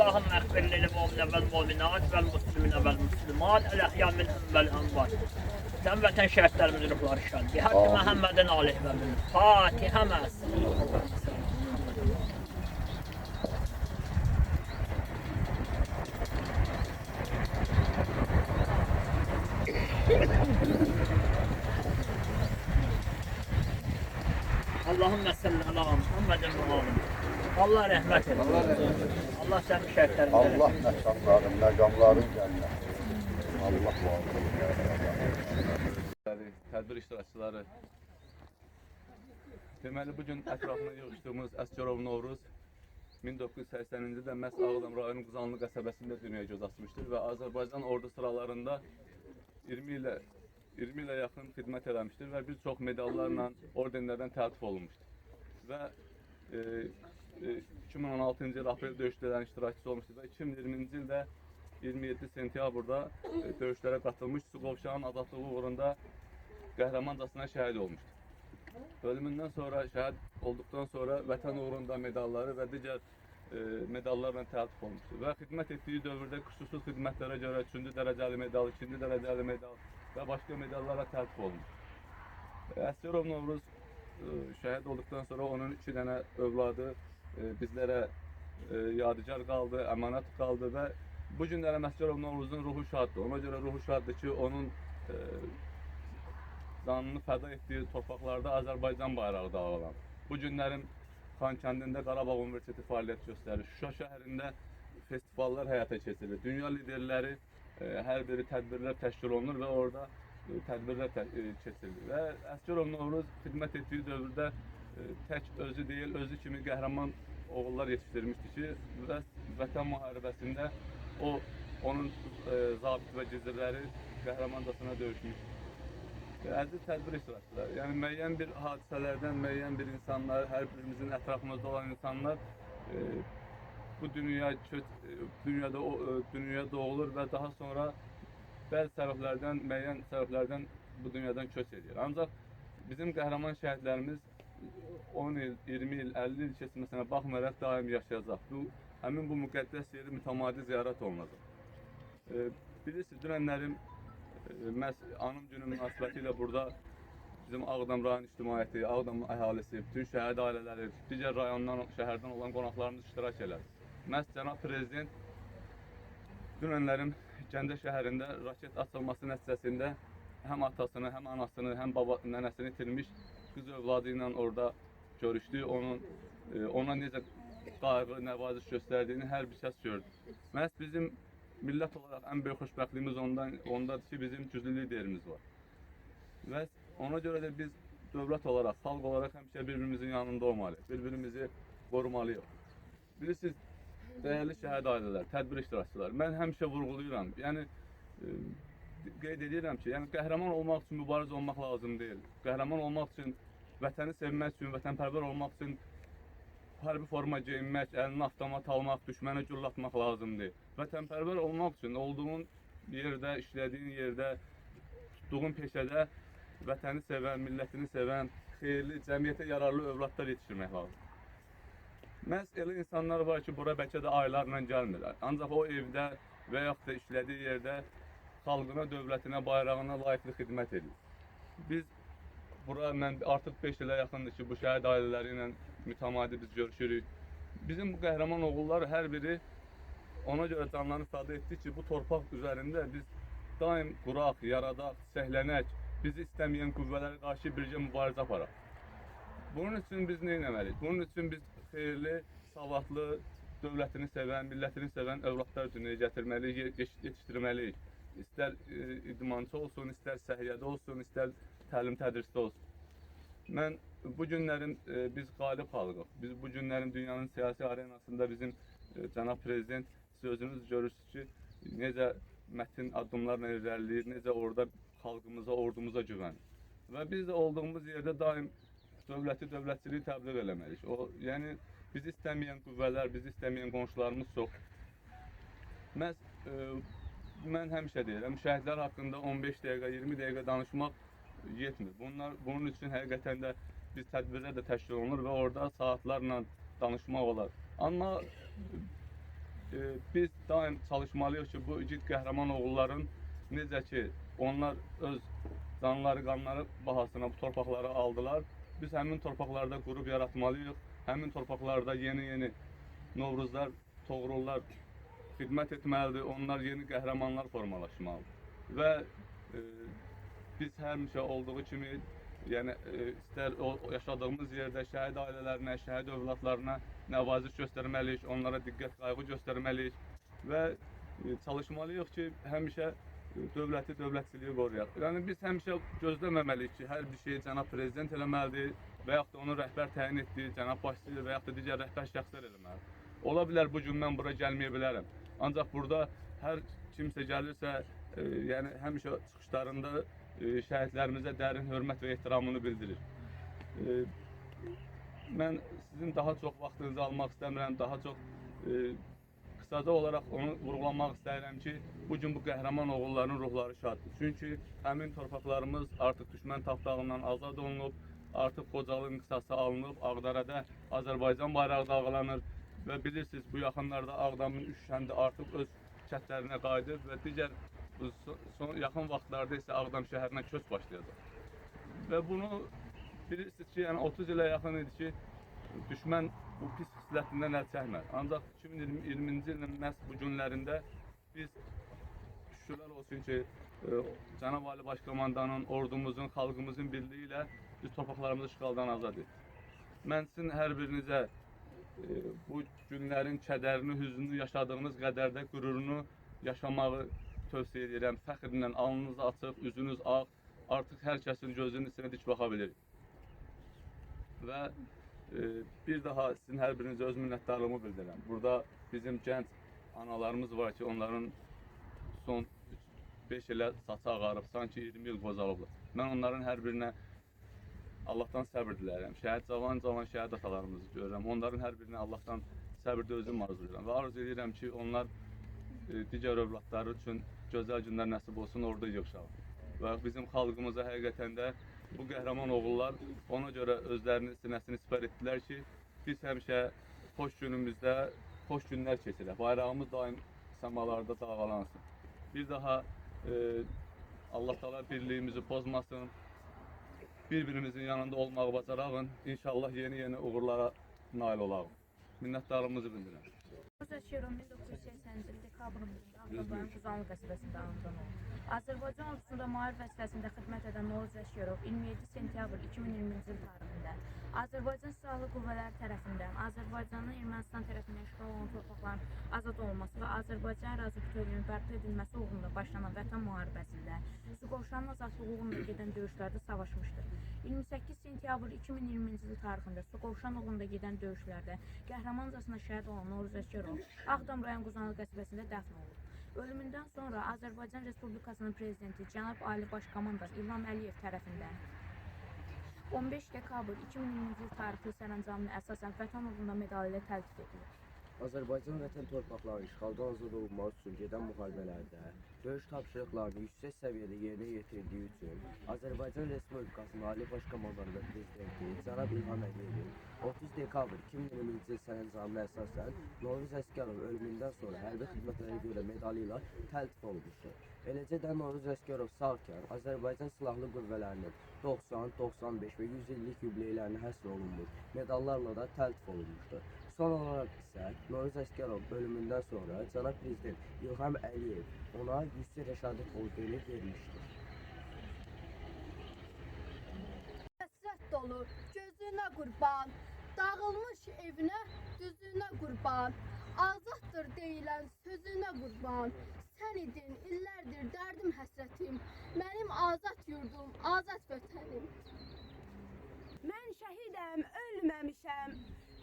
اللهم اغفر للمؤمنين والمؤمنات والمسلمين والمسلمات الأحياء منهم والأموات. Sen vatan şehitlerimizin ruhları şad. Bir hakkı Muhammed'in aleyhi ve sellem. Fatiha mas. Allahümme salli ala Muhammedin ve aleyhi. Allah rahmet eylesin. Allah sen şehitlerimizin. Allah mekanların, megamların cennet. Allah Tədbir iştirakçıları. Deməli, bugün ətrafına yığışdığımız Əsgərov Novruz 1980-ci ildə məhz Ağdam rayonunun Quzanlı qəsəbəsində dünyaya göz açmışdır və Azərbaycan ordu sıralarında 20 ilə yaxın xidmət eləmişdir və bir çox medallarla, ordenlərdən təltif olunmuşdur. Və 2016-cı il aprel döyüşlərinin iştirakçısı olmuşdur və 2020-ci ildə 27 sentyabrda döyüşlərə qatılmış, Suqovşanın azadlığı uğrunda qəhrəmancasına şəhid olmuşdur. Ölümündən sonra, şəhid olduqdan sonra vətən uğrunda medalları və digər medallarla təltif olmuşdur. Və xidmət etdiyi dövrdə xüsusi xidmətlərə görə 3-cü dərəcəli medal, 2-ci dərəcəli medal və başqa medallara təltif olmuşdur. Əsgərov Novruz şəhid olduqdan sonra onun 2 dənə övladı bizlərə yadigar qaldı, əmanət qaldı və bu günlərə Əsgərov Novruzun ruhu şaddır. Ona görə ruhu şaddır ki, onun canını fəda etdiyi torpaqlarda Azərbaycan bayrağı dalğalanır. Bu günlərin Xankəndində Qarabağ Universiteti fəaliyyət göstərir. Şuşa şəhərində festivallar həyata keçirilir. Dünya liderləri hər biri tədbirlər təşkil olunur və orada tədbirlər keçirilir. Və Əsgərov Novruz xidmət etdiyi dövrdə tək özü deyil, özü kimi qəhrəman oğullar yetişdirmişdi ki, vətən müharibəsində onun zabit və gizirləri qəhrəmancasına döyüşmüşdür. Əziz tədbir iştirakçıları, yəni müəyyən bir hadisələrdən, müəyyən bir insanlar, hər birimizin ətrafımızda olan insanlar bu dünyaya doğulur və daha sonra bəzi səbəblərdən, müəyyən səbəblərdən bu dünyadan köç edir. Ancaq bizim qəhrəman şəhidlərimiz 10 il, 20 il, 50 il keçməsinə baxmayaraq daim yaşayacaq. Həmin bu müqəddəs yeri mütəmadi ziyarət olunacaq. Bilirsiniz, dünənlərim məhz anım günü münasibəti ilə burada bizim Ağdam rayon ictimaiyyəti, Ağdam əhalisi, bütün şəhid ailələri, digər rayondan, şəhərdən olan qonaqlarımız iştirak edir. Məhz cənab prezident dünənlərim Gəncə şəhərində raket açılması nəticəsində həm atasını, həm anasını, həm nənəsini itirmiş qız övladı ilə orada görüşdü. Ona necə qayğı, nəvaziş göstərdiyini hər bir kəs gördü. Məhz bizim millət olaraq ən böyük xoşbəxtliyimiz ondadır ki, bizim güclü liderimiz var. Və ona görə də biz dövlət olaraq, xalq olaraq həmişə bir-birimizin yanında olmalıyıq, bir-birimizi qorumalıyıq. Bilirsiniz, dəyərli şəhid ailələr, tədbir iştirakçıları, mən həmişə vurğulayıram, yəni qeyd edirəm ki, yəni qəhrəman olmaq üçün mübariz olmaq lazım deyil. Qəhrəman olmaq üçün, vətəni sevmək üçün, vətənpərvər olmaq üçün hərbi forma geyinmək, əlinə avtomat almaq, düşmənə güllatmaq lazım deyil. Vətənpərvər olmaq üçün olduğun yerdə, işlədiyin yerdə, tutduğun peşədə vətəni sevən, millətini sevən, xeyirli, cəmiyyətə yararlı övladlar yetişdirmək lazım. Məhz elə insanlar var ki, bura bəlkə də aylarla gəlmir. Ancaq o evdə və yaxud da işlədiyi yerdə xalqına, dövlətinə, bayrağına layiqli xidmət edir. Biz bura artıq 5 ilə yaxındır ki, bu şəhid ailələri ilə mütəmadi biz görüşürük. Bizim bu qəhrəman oğullar hər biri ona görə canlarını fəda etdi ki, bu torpaq üzərində biz daim quraq, yaradaq, səhlənək, bizi istəməyən qüvvələrə qarşı bircə mübarizə aparaq. Bunun üçün biz nə etməliyik? Bunun üçün biz xeyirli, savadlı, dövlətini sevən, millətini sevən övladlar dünyaya gətirməliyik, yetişdirməliyik. İstər idmançı olsun, istər səhiyyədə olsun, istər təlim tədrisdə olsun. Mən bu günlərin biz qalib xalqıq. Biz bu günlərin dünyanın siyasi arenasında bizim cənab prezident sözünüz görürsünüz ki, necə mətin addımlarla irəliləyir, necə orada xalqımıza, ordumuza güvənir. Və biz də olduğumuz yerdə daim dövləti, dövlətçiliyi təbliğ eləməliyik. Yəni, bizi istəməyən qüvvələr, bizi istəməyən qonşularımız çox. Mən həmişə deyirəm, şəhidlər haqqında 15 dəqiqə, 20 dəqiqə danışmaq yetmir. Bunun üçün həqiqətən də biz tədbirlər də təşkil olunur və orada saatlarla danışmaq olar. Amma biz daim çalışmalıyıq ki, bu igid qəhrəman oğulların necə ki, onlar öz canları, qanları bahasına bu torpaqları aldılar. Biz həmin torpaqlarda qurub yaratmalıyıq. Həmin torpaqlarda yeni Novruzlar, Toğrullar xidmət etməlidir. Onlar yeni qəhrəmanlar formalaşmalıdır. Və biz həmişə olduğu kimi, yəni istər yaşadığımız yerdə şəhid ailələrinə, şəhid övladlarına nəvaziş göstərməliyik, onlara diqqət, qayğı göstərməliyik və çalışmalıyıq ki, həmişə dövləti, dövlətçiliyi qoruyaq. Yəni biz həmişə gözləməməliyik ki, hər bir şeyi cənab prezident eləməlidir və yaxud da onu rəhbər təyin etdiyi cənab başçı və yaxud da digər rəhbər şəxslər eləməlidir. Ola bilər bu gün mən bura gəlməyə bilərəm. Ancaq burada hər kimsə gəlirsə, yəni həmişə çıxışlarında şəhidlərimizə dərin hörmət və ehtiramını bildirir. Mən sizin daha çox vaxtınızı almaq istəmirəm, daha çox qısaca olaraq onu vurğulamaq istəyirəm ki, bugün bu qəhrəman oğulların ruhları şaddır. Çünki həmin torpaqlarımız artıq düşmən tapdağından azad olunub, artıq Xocalının qisası alınıb, Ağdərədə Azərbaycan bayrağı dalğalanır və bilirsiniz, bu yaxınlarda Ağdamın 3 kəndi artıq öz kəndlərinə qayıdır və digər yaxın vaxtlarda isə Ağdam şəhərinə köç başlayacaq. Və bunu bilirsiniz ki, yəni 30 ilə yaxın idi ki, düşmən bu pis xislətindən əl çəkmir. Ancaq 2020-ci ilin məhz bu günlərində biz şükürlər olsun ki, Cənab Ali Başkomandanın, ordumuzun, xalqımızın birliyi ilə biz torpaqlarımızı işğaldan azad etdik. Mən sizin hər birinizə bu günlərin kədərini, hüznünü yaşadığınız qədər də qürurunu yaşamağı tövsiyə edirəm. Fəxrlə alnınız açıq, üzünüz ağ, artıq hər kəsin gözünün içinə dik baxa bilirik. Və bir daha sizin hər birinizə öz minnətdarlığımı bildirirəm. Burada bizim gənc analarımız var ki, onların son 5 ilə saçı ağarıb, sanki 20 il qocalıblar. Mən onların hər birinə Allahdan səbir diləyirəm. Şəhid cavan şəhid atalarımızı görürəm. Onların hər birinə Allahdan səbirdə özüm arzulayıram. Və arzu edirəm ki, onlar digər övladları üçün gözəl günlər nəsib olsun, orada yığışalım. Və bizim xalqımıza həqiqətən də bu qəhrəman oğullar ona görə özlərinin sinəsini sipər etdilər ki, biz həmişə xoş günümüzdə xoş günlər keçirək. Bayrağımız daim səmalarda dalğalansın. Bir daha Allah təala birliyimizi pozmasın. Bir-birimizin yanında olmağı bacarağın. İnşallah yeni uğurlara nail olağım. Minnətdarlığımızı bildirirəm. Şeron 1980-ci il dekabrın 1-də Quzanlı qəsəbəsində anadan oldu. Azərbaycan ordusunda müharib vəzifəsində xidmət edən Novruz Əsgərov 27 sentyabr 2020-ci il tarixində Azərbaycan Silahlı Qüvvələri tərəfindən Azərbaycanın Ermənistan tərəfindən işğal olunan torpaqların azad olunması və Azərbaycan ərazi bütövlüyünün bərpa edilməsi uğrunda başlanan Vətən müharibəsində Suqovuşanın azadlığı uğrunda gedən döyüşlərdə savaşmışdır. 28 sentyabr 2020-ci il tarixində Suqovuşan uğrunda gedən döyüşlərdə qəhrəmancasına şəhid olan Novruz Əsgərov Ağdam rayon Quzanlı qəsəbəsində dəfn olunub. Ölümündən sonra Azərbaycan Respublikasının prezidenti Cənab Ali Başkomandan İlham Əliyev tərəfindən 15 dekabr 2020-ci il tarixli sərəncamına əsasən Vətən uğrunda medalı ilə təltif edilir. Azərbaycan vətən torpaqları işğaldan azad olunmaq üçün gedən müharibələrdə döyüş tapşırıqlarını yüksək səviyyədə yerinə yetirdiyi üçün Azərbaycan Respublikasının Ali Başkomandanı prezidenti Cənab İlham Əliyevin 30 dekabr 2020-ci il sərəncamına əsasən Novruz Əsgərov ölümündən sonra hərbi xidmətlərə görə medalı ilə təltif olunmuşdur. Eləcə də Novruz Əsgərov sağkən Azərbaycan Silahlı Qüvvələrinin 90, 95 və 100 illik yubileylərinə həsr olunmuş medallarla da təltif olunmuşdur. Son olaraq isə Novruz Əsgərov ölümündən sonra Cənab Prezident İlham Əliyev ona Yüksək Rəşadət ordeni vermişdir. Həsrət dolu gözünə qurban, dağılmış evinə düzünə qurban, azaddır deyilən sözünə qurban. Sən idin illərdir dərdim həsrətim, mənim azad yurdum, azad vətənim. Mən şəhidəm, ölməmişəm,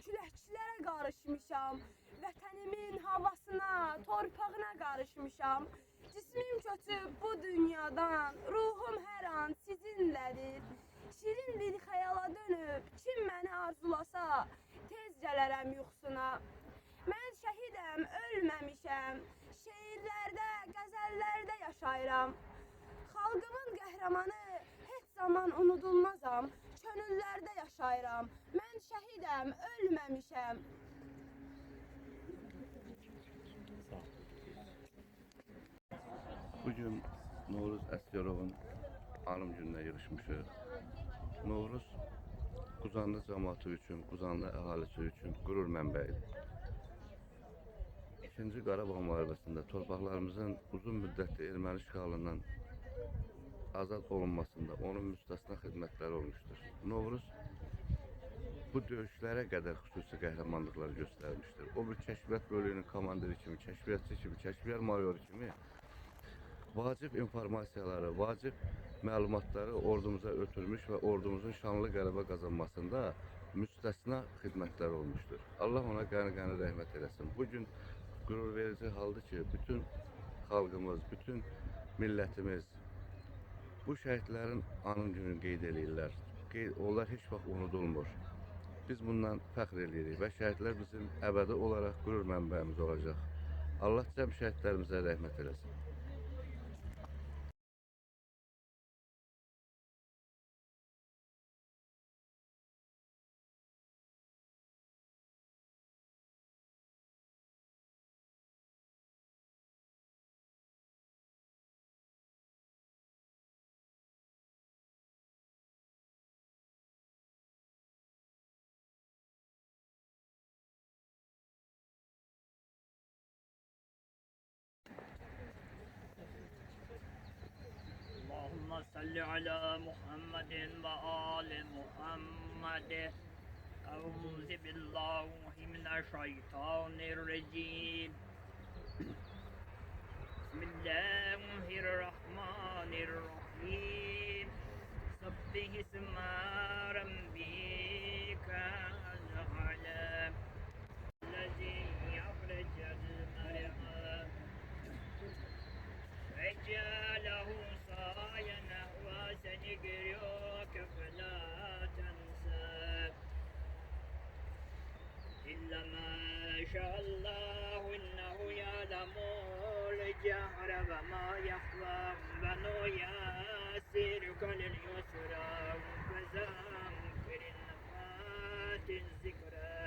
küləkçilərə qarışmışam, vətənimin havasına, torpağına qarışmışam. Cismim köçüb bu dünyadan, ruhum hər an sizinlədir. Şirin bir xəyala dönüb, kim məni arzulasa, tez gələrəm yuxusuna. Mən şəhidəm, ölməmişəm, şeirlərdə, qəzəllərdə yaşayıram. Xalqımın qəhrəmanı heç zaman unudulmazam, könüllərdə yaşayıram. Mən şəhidəm, ölməmişəm. Bugün Novruz Əsgərovun anım gününə yığışmışıq. Novruz Quzanlı cəmaatı üçün, Quzanlı əhalisi üçün qürur mənbəyidir. İkinci Qarabağ müharibəsində torpaqlarımızın uzun müddətli erməni işğalından azad olunmasında onun müstəsna xidmətləri olmuşdur. Novruz bu döyüşlərə qədər xüsusi qəhrəmanlıqlar göstərmişdir. O bir kəşfiyyat bölüyünün komandiri kimi, kəşfiyyatçı kimi, kəşfiyyat mayoru kimi vacib informasiyaları, vacib məlumatları ordumuza ötürmüş və ordumuzun şanlı qələbə qazanmasında müstəsna xidmətlər olmuşdur. Allah ona qəni-qəni rəhmət eləsin. Bugün qürur verici haldır ki, bütün xalqımız, bütün millətimiz bu şəhidlərin anım gününü qeyd edirlər. Onlar heç vaxt unudulmur. Biz bundan fəxr edirik və şəhidlər bizim əbədi olaraq qürur mənbəyimiz olacaq. Allah cəm şəhidlərimizə rəhmət eləsin. اللهم صل على محمد وآل محمد. أعوذ بالله من الشيطان الرجيم. بسم الله الرحمن الرحيم. سبح اسم ربك الأعلى الذي أخرج المرعى وجعله صايا وسنقرئك فلا تنسى إلا ما شاء الله إنه يعلم الجهر وما يخفى ونيسرك لليسرى فذكر النفات الذكرى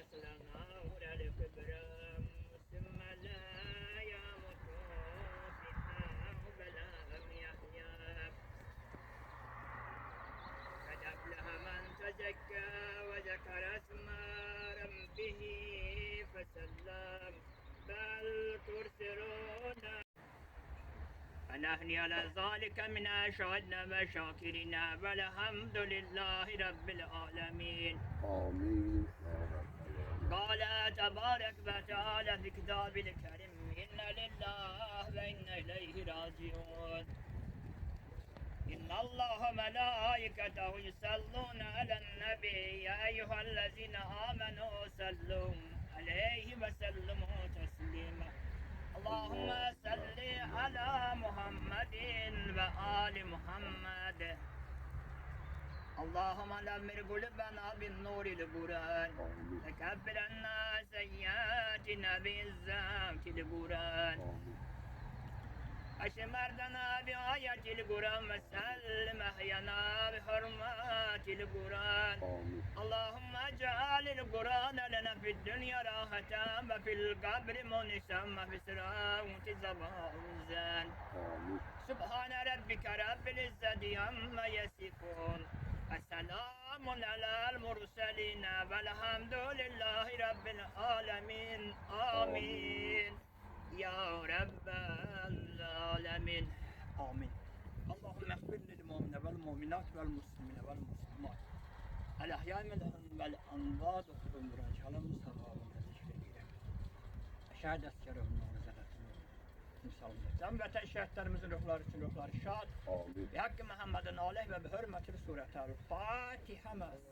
أسلمه للكبرى ثم لا يموت فيها ولا يحيا قد أفلح من تزكى وذكر اسم ربه فسلم بل ترسلون ونحن على ذلك من أشهدنا وشاكرنا والحمد لله رب العالمين. Amin. قال تبارك وتعالى في كتاب الكريم إنا لله وإنا إليه راجعون. إن الله ملائكته يصلون على النبي يا أيها الذين آمنوا صلوا عليه وسلموا تسليما. اللهم صل على محمد وآل محمد. اللهم نمر قلوبنا بالنور القرآن تكبر عنا سيئاتنا بالذات القرآن أشمردنا بآية القرآن وسلم أحيانا بحرمات القرآن. اللهم اجعل القرآن لنا في الدنيا راحة وفي القبر منسا وفي الصراط زبان. سبحان ربك رب العزة عما يصفون السلام على المرسلين والحمد لله رب العالمين. آمين يا رب العالمين. آمين. اللهم اغفر للمؤمنين والمؤمنات والمسلمين والمسلمات الأحياء منهم والأموات وقبل مراجعة المصطفى şəhid əsgərlərimizin Cəmvətən şəhidlərimizin ruhları üçün ruhları şad. Bi haqqı Məhəmmədin aleyh və bi hörmətil surətəl Fatihə məz.